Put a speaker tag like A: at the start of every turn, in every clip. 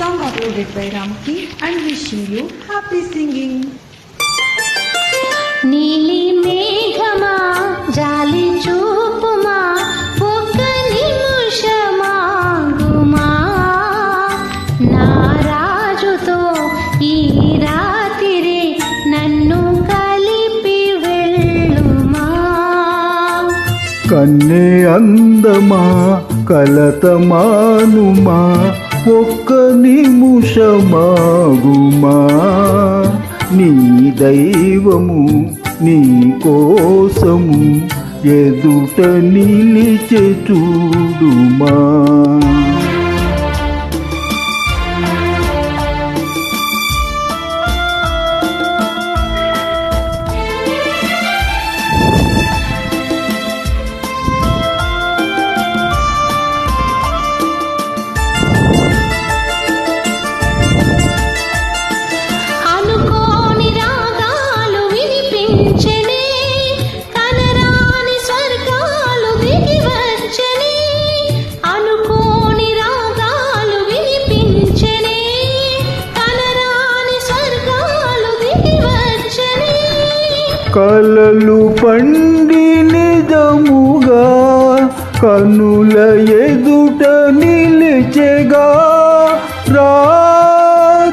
A: Song uploaded by Ramki and wishing you happy singing.
B: నీలి మేఘమా జాలి చూపుమా ఒక్క నిమిషమాగుమా నా రాజుతో ఈ రాత్రి నన్ను కలిపి వెళ్ళుమా.
C: కన్నే అందమా కలతమానుమా ఒక్క నిమిషమాగుమా నీ దైవము నీ కోసము ఎదుట నిలిచె చూడుమా. కలలు పండి నిజముగా కనుల ఎదుట నిలిచెగా రాజబిలి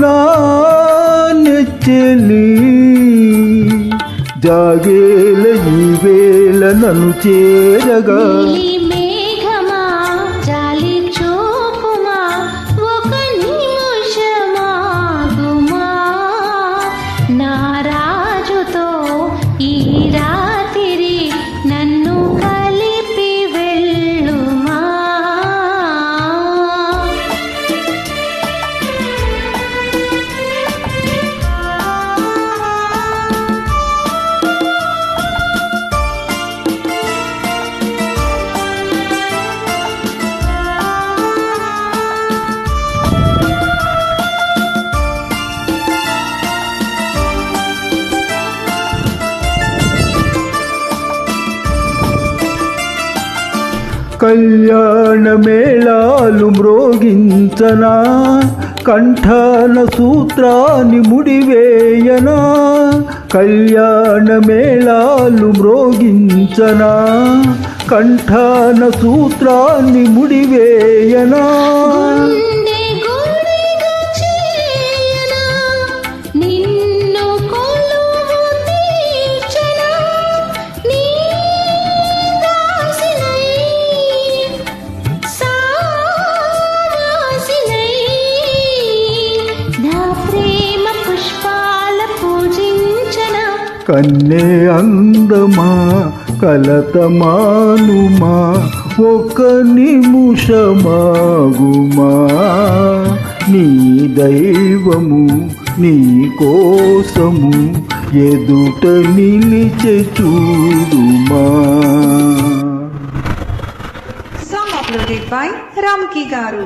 C: నా నెచ్చెలి జాగేల ఈ వేళ నన్ను చేరగా.
B: నా రాజుతో ఈ రాత్రి నన్ను కలిపి వెళ్ళుమా.
C: కళ్యాణ మేళాలు మ్రోగించనా కంఠాన సూత్రాన్ని ముడివేయనా. కళ్యాణ మేళాలు మ్రోగించనా కంఠాన సూత్రాన్ని ముడివేయనా. కన్నే అందమా కలతమానుమా ఒక నిమిషమాగుమా నీ దైవము నీ కోసము ఎదుట నిలిచె చూడుమా.
A: Song uploaded by Ramki Garu.